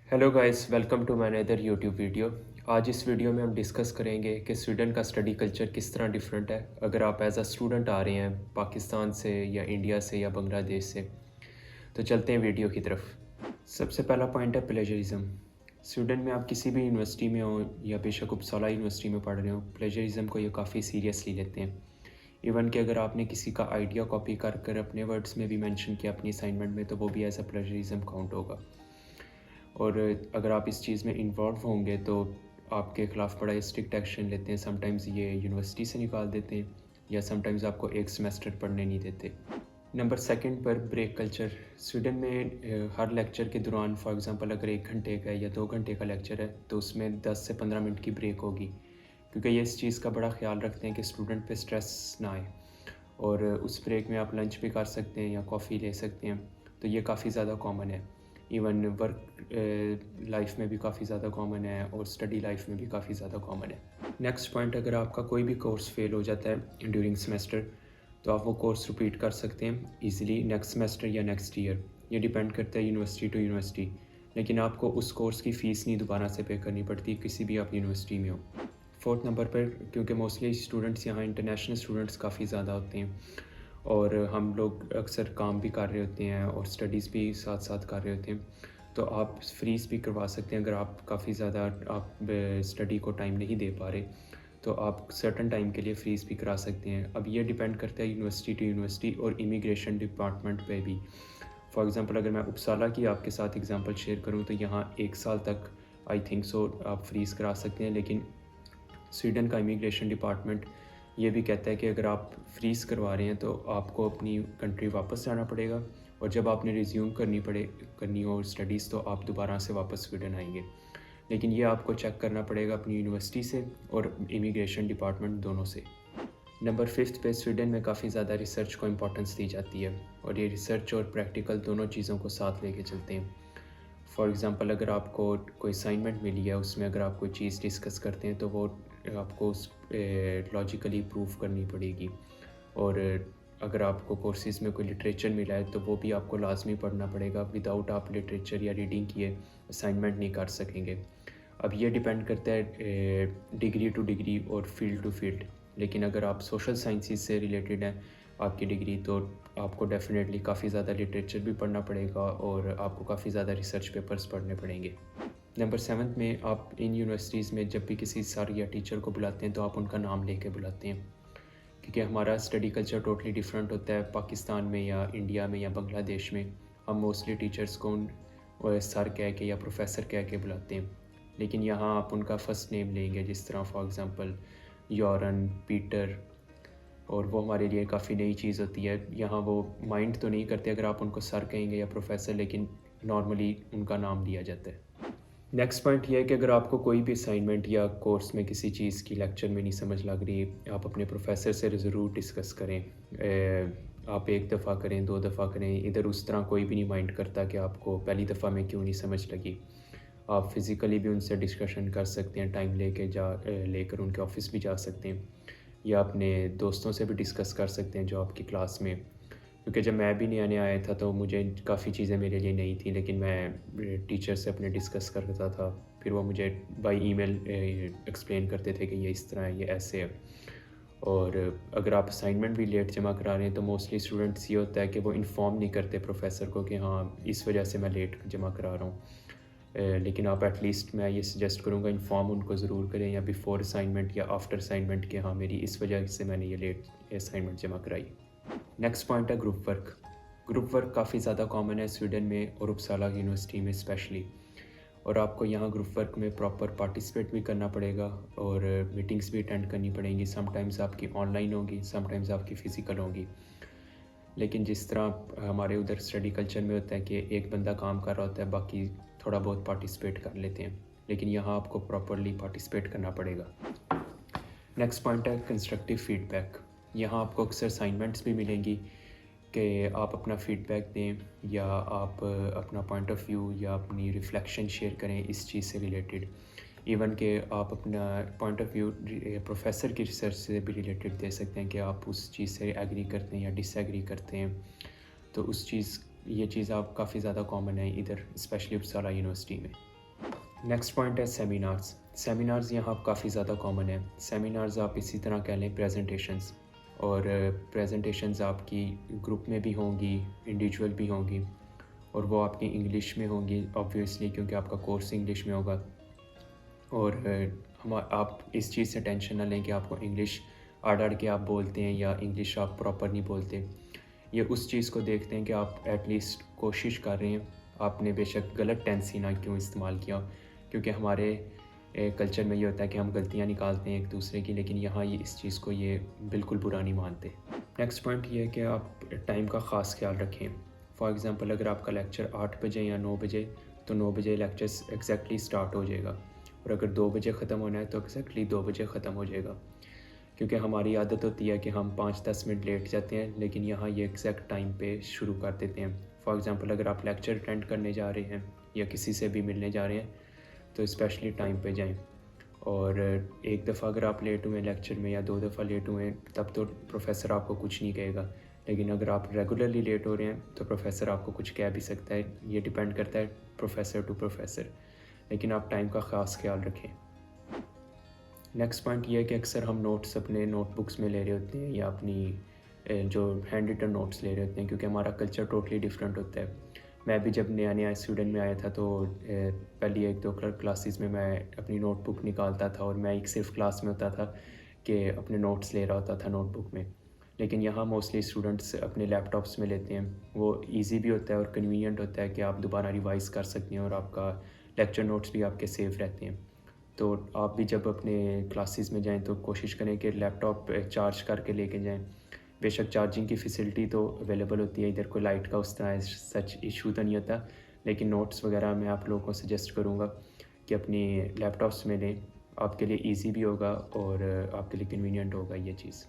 Hello guys, welcome to my another YouTube video. आज इस video में हम डिस्कस करेंगे कि स्वीडन का स्टडी कल्चर किस तरह डिफरेंट है अगर आप एज अ स्टूडेंट आ रहे हैं पाकिस्तान से या इंडिया से या बांग्लादेश से। तो चलते हैं वीडियो की तरफ। सबसे पहला पॉइंट है प्लेजरिज्म। स्वीडन में आप किसी भी यूनिवर्सिटी में हो या बेशक उपसाला यूनिवर्सिटी में पढ़ रहे हो, प्लेजरिज्म को ये काफ़ी सीरियसली लेते हैं। इवन कि अगर आपने किसी का आइडिया कॉपी कर कर अपने वर्ड्स में भी मेंशन किया अपनी असाइनमेंट में, तो वो भी एज अ प्लेजरिज्म काउंट होगा। और अगर आप इस चीज़ में इन्वॉल्व होंगे तो आपके ख़िलाफ़ बड़ा स्ट्रिक्ट एक्शन लेते हैं। समटाइम्स ये यूनिवर्सिटी से निकाल देते हैं या समटाइम्स आपको एक सेमेस्टर पढ़ने नहीं देते। नंबर सेकंड पर ब्रेक कल्चर। स्वीडन में हर लेक्चर के दौरान फॉर एग्ज़ाम्पल अगर 1 घंटे का या 2 घंटे का लेक्चर है तो उसमें 10 से 15 मिनट की ब्रेक होगी, क्योंकि ये इस चीज़ का बड़ा ख़्याल रखते हैं कि स्टूडेंट पे स्ट्रेस ना आए। और उस ब्रेक में आप लंच भी कर सकते हैं या कॉफ़ी ले सकते हैं। तो ये काफ़ी ज़्यादा कॉमन है। इवन वर्क लाइफ में भी काफ़ी ज़्यादा कॉमन है और स्टडी लाइफ में भी काफ़ी ज़्यादा कॉमन है। नेक्स्ट पॉइंट, अगर आपका कोई भी कोर्स फेल हो जाता है ड्यूरिंग सेमेस्टर, तो आप वो कोर्स रिपीट कर सकते हैं ईज़िली नेक्स्ट सेमेस्टर या नेक्स्ट ईयर। ये डिपेंड करता है यूनिवर्सिटी टू यूनिवर्सिटी, लेकिन आपको उस कोर्स की फ़ीस नहीं दोबारा से पे करनी पड़ती किसी भी आप यूनिवर्सिटी में हो। फोर्थ नंबर पर, क्योंकि मोस्टली स्टूडेंट्स यहाँ इंटरनेशनल स्टूडेंट्स काफ़ी ज़्यादा होते हैं और हम लोग अक्सर काम भी कर रहे होते हैं और स्टडीज़ भी साथ साथ कर रहे होते हैं, तो आप फ्रीज़ भी करवा सकते हैं। अगर आप काफ़ी ज़्यादा आप स्टडी को टाइम नहीं दे पा रहे, तो आप सर्टन टाइम के लिए फ़ीस भी करा सकते हैं। अब ये डिपेंड करता है यूनिवर्सिटी टू यूनिवर्सिटी और इमिग्रेशन डिपार्टमेंट पे भी। फॉर एग्ज़ाम्पल अगर मैं उपसाला की आपके साथ एग्ज़ाम्पल शेयर करूँ तो यहाँ 1 साल तक आई थिंक सो आप फ्रीज़ करा सकते हैं, लेकिन स्वीडन का इमिग्रेशन डिपार्टमेंट ये भी कहता है कि अगर आप फ्रीज़ करवा रहे हैं तो आपको अपनी कंट्री वापस जाना पड़ेगा, और जब आपने रिज्यूम करनी हो स्टडीज़ तो आप दोबारा से वापस स्वीडन आएंगे। लेकिन ये आपको चेक करना पड़ेगा अपनी यूनिवर्सिटी से और इमिग्रेशन डिपार्टमेंट दोनों से। नंबर 5 पे, स्वीडन में काफ़ी ज़्यादा रिसर्च को इम्पोर्टेंस दी जाती है और ये रिसर्च और प्रैक्टिकल दोनों चीज़ों को साथ लेके चलते हैं। फॉर एग्ज़ाम्पल अगर आपको कोई असाइनमेंट मिली है, उसमें अगर आप कोई चीज़ डिस्कस करते हैं तो वो आपको उस लॉजिकली प्रूव करनी पड़ेगी। और अगर आपको कोर्सेज़ में कोई लिटरेचर मिला है तो वो भी आपको लाजमी पढ़ना पड़ेगा। विदाउट आप लिटरेचर या रीडिंग किए असाइनमेंट नहीं कर सकेंगे। अब ये डिपेंड करता है डिग्री टू डिग्री और फील्ड टू फील्ड, लेकिन अगर आप सोशल साइंसेज से रिलेटेड हैं आपकी डिग्री, तो आपको डेफिनेटली काफ़ी ज़्यादा लिटरेचर भी पढ़ना पड़ेगा और आपको काफ़ी ज़्यादा रिसर्च पेपर्स पढ़ने पड़ेंगे। नंबर 7 में, आप इन यूनिवर्सिटीज़ में जब भी किसी सर या टीचर को बुलाते हैं तो आप उनका नाम लेके बुलाते हैं, क्योंकि हमारा स्टडी कल्चर टोटली डिफरेंट होता है। पाकिस्तान में या इंडिया में या बांग्लादेश में हम मोस्टली टीचर्स को सर कह के या प्रोफेसर कह के बुलाते हैं, लेकिन यहाँ आप उनका फ़र्स्ट नेम लेंगे, जिस तरह फॉर एग्ज़ाम्पल यॉरन, पीटर। और वो हमारे लिए काफ़ी नई चीज़ होती है। यहाँ वो माइंड तो नहीं करते अगर आप उनको सर कहेंगे या प्रोफेसर, लेकिन नॉर्मली उनका नाम लिया जाता है। नेक्स्ट पॉइंट ये है कि अगर आपको कोई भी असाइनमेंट या कोर्स में किसी चीज़ की लेक्चर में नहीं समझ लग रही, आप अपने प्रोफेसर से ज़रूर डिस्कस करें। आप 1 दफ़ा करें, 2 दफ़ा करें, इधर उस तरह कोई भी नहीं माइंड करता कि आपको पहली दफ़ा में क्यों नहीं समझ लगी। आप फिज़िकली भी उनसे डिस्कशन कर सकते हैं, टाइम लेकर उनके ऑफ़िस भी जा सकते हैं, या अपने दोस्तों से भी डिस्कस कर सकते हैं जो आपकी क्लास में। क्योंकि जब मैं भी नया-नया आया था तो मुझे काफ़ी चीज़ें मेरे लिए नई थी, लेकिन मैं टीचर से अपने डिस्कस करता था। फिर वो मुझे बाय ईमेल एक्सप्लेन करते थे कि ये इस तरह है, ये ऐसे है। और अगर आप असाइनमेंट भी लेट जमा करा रहे हैं तो मोस्टली स्टूडेंट्स ये होता है कि वो इन्फॉर्म नहीं करते प्रोफेसर को कि हाँ, इस वजह से मैं लेट जमा करा रहा हूँ। लेकिन आप एटलीस्ट, मैं ये सजेस्ट करूँगा, इन्फॉर्म उनको ज़रूर करें, या बिफ़ोर असाइनमेंट या आफ्टर असाइनमेंट, कि हाँ, मेरी इस वजह से मैंने ये लेट असाइनमेंट जमा कराई। नेक्स्ट पॉइंट है ग्रुप वर्क। ग्रुप वर्क काफ़ी ज़्यादा कॉमन है स्वीडन में और उपसाला यूनिवर्सिटी में स्पेशली, और आपको यहाँ ग्रुप वर्क में प्रॉपर पार्टिसिपेट भी करना पड़ेगा और मीटिंग्स भी अटेंड करनी पड़ेंगी। समटाइम्स आपकी ऑनलाइन होगी, समटाइम्स आपकी फ़िज़िकल होगी। लेकिन जिस तरह हमारे उधर स्टडी कल्चर में होता है कि एक बंदा काम कर रहा होता है, बाकी थोड़ा बहुत पार्टिसिपेट कर लेते हैं, लेकिन यहाँ आपको प्रॉपरली पार्टिसिपेट करना पड़ेगा। नेक्स्ट पॉइंट है कंस्ट्रक्टिव फीडबैक। यहाँ आपको अक्सर असाइनमेंट्स भी मिलेंगी कि आप अपना फ़ीडबैक दें, या आप अपना पॉइंट ऑफ व्यू या अपनी रिफ़्लेक्शन शेयर करें इस चीज़ से रिलेटेड। इवन कि आप अपना पॉइंट ऑफ व्यू प्रोफेसर की रिसर्च से भी रिलेटेड दे सकते हैं कि आप उस चीज़ से एग्री करते हैं या डिसएग्री करते हैं। तो ये चीज़ आप काफ़ी ज़्यादा कॉमन है इधर, स्पेशली उपसाला यूनिवर्सिटी में। नेक्स्ट पॉइंट है सेमिनार्स। सेमिनार्स यहाँ काफ़ी ज़्यादा कॉमन है। सेमिनार्स आप इसी तरह कह लें प्रेजेंटेशंस, और प्रेजेंटेशंस आपकी ग्रुप में भी होंगी, इंडिविजुअल भी होंगी, और वो आपकी इंग्लिश में होंगी ऑब्वियसली, क्योंकि आपका कोर्स इंग्लिश में होगा। और हम आप इस चीज़ से टेंशन ना लें कि आपको इंग्लिश आड़ के आप बोलते हैं या इंग्लिश आप प्रॉपर नहीं बोलते। ये उस चीज़ को देखते हैं कि आप एटलीस्ट कोशिश कर रहे हैं। आपने बेशक गलत टेंस ही ना क्यों इस्तेमाल किया, क्योंकि हमारे कल्चर में ये होता है कि हम गलतियाँ निकालते हैं एक दूसरे की, लेकिन यहाँ ये इस चीज़ को ये बिल्कुल बुरा नहीं मानते। नेक्स्ट पॉइंट ये है कि आप टाइम का ख़ास ख्याल रखें। फॉर एग्ज़ाम्पल, अगर आपका लेक्चर 8 बजे या 9 बजे, तो 9 बजे लेक्चर एग्जैक्टली स्टार्ट हो जाएगा, और अगर 2 बजे ख़त्म होना है तो एग्जैक्टली 2 बजे ख़त्म हो जाएगा। क्योंकि हमारी आदत होती है कि हम 5-10 मिनट लेट जाते हैं, लेकिन यहाँ ये एग्जैक्ट टाइम पे शुरू कर देते हैं। फॉर एग्ज़ाम्पल, अगर आप लेक्चर अटेंड करने जा रहे हैं या किसी से भी मिलने जा रहे हैं, तो स्पेशली टाइम पे जाएं। और एक दफ़ा अगर आप लेट हुए लेक्चर में या 2 दफ़ा लेट हुए, तब तो प्रोफेसर आपको कुछ नहीं कहेगा। लेकिन अगर आप रेगुलरली लेट हो रहे हैं तो प्रोफेसर आपको कुछ कह भी सकता है। ये डिपेंड करता है प्रोफेसर टू प्रोफेसर, लेकिन आप टाइम का ख़ास ख्याल रखें। नेक्स्ट पॉइंट ये है कि अक्सर हम नोट्स अपने नोटबुक्स में ले रहे होते हैं या अपनी जो हैंड रिटन नोट्स ले रहे होते हैं, क्योंकि हमारा कल्चर टोटली डिफरेंट होता है। मैं भी जब नया नया स्टूडेंट में आया था तो पहली 1-2 क्लासेस में मैं अपनी नोटबुक निकालता था, और मैं एक सिर्फ क्लास में होता था कि अपने नोट्स ले रहा होता था नोटबुक में। लेकिन यहाँ मोस्टली स्टूडेंट्स अपने लैपटॉप्स में लेते हैं। वो इजी भी होता है और कन्वीनियंट होता है कि आप दोबारा रिवाइज़ कर सकते हैं, और आपका लेक्चर नोट्स भी आपके सेव रहते हैं। तो आप भी जब अपने क्लासेस में जाएं तो कोशिश करें कि लैपटॉप चार्ज करके लेके जाएं। बेशक चार्जिंग की फ़ैसिलिटी तो अवेलेबल होती है, इधर कोई लाइट का उस तरह सच इशू तो नहीं होता, लेकिन नोट्स वगैरह मैं आप लोगों को सजेस्ट करूँगा कि अपनी लैपटॉप्स में लें। आपके लिए ईज़ी भी होगा और आपके लिए कन्वीनियंट होगा ये चीज़।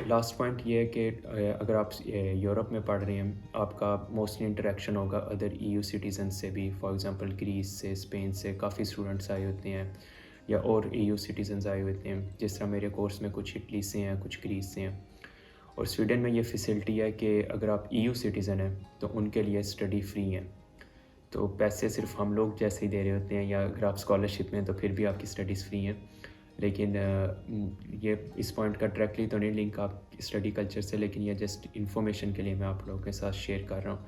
लास्ट पॉइंट ये है कि अगर आप यूरोप में पढ़ रहे हैं, आपका मोस्टली इंटरेक्शन होगा अदर ईयू सिटीज़न से भी। फॉर एग्ज़ाम्पल, ग्रीस से, स्पेन से काफ़ी स्टूडेंट्स आए होते हैं, या और ईयू सिटीज़न्स आए होते हैं। जिस तरह मेरे कोर्स में कुछ इटली से हैं, कुछ ग्रीस से हैं। और स्वीडन में ये फैसिलिटी है कि अगर आप ईयू सिटीज़न हैं तो उनके लिए स्टडी फ्री है। तो पैसे सिर्फ हम लोग जैसे ही दे रहे होते हैं, या अगर आप स्कॉलरशिप में हैं तो फिर भी आपकी स्टडीज़ फ्री हैं। लेकिन ये इस पॉइंट का डायरेक्टली तो नहीं लिंक आप स्टडी कल्चर से, लेकिन ये जस्ट इन्फॉर्मेशन के लिए मैं आप लोगों के साथ शेयर कर रहा हूँ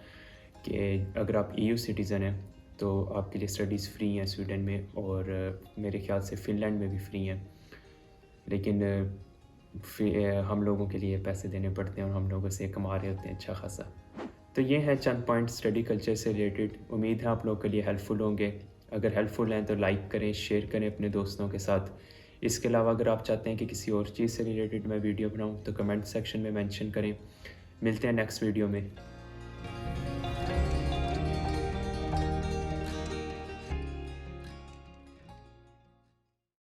कि अगर आप ईयू सिटीज़न हैं तो आपके लिए स्टडीज़ फ्री हैं स्वीडन में, और मेरे ख्याल से फ़िनलैंड में भी फ्री हैं। लेकिन हम लोगों के लिए पैसे देने पड़ते हैं, और हम लोगों से कमा रहे होते हैं अच्छा खासा। तो ये हैं चंद पॉइंट स्टडी कल्चर से रिलेटेड। उम्मीद है आप लोगों के लिए हेल्पफुल होंगे। अगर हेल्पफुल हैं तो लाइक करें, शेयर करें अपने दोस्तों के साथ। इसके अलावा अगर आप चाहते हैं कि किसी और चीज़ से रिलेटेड मैं वीडियो बनाऊं तो कमेंट सेक्शन में मेंशन करें। मिलते हैं नेक्स्ट वीडियो में।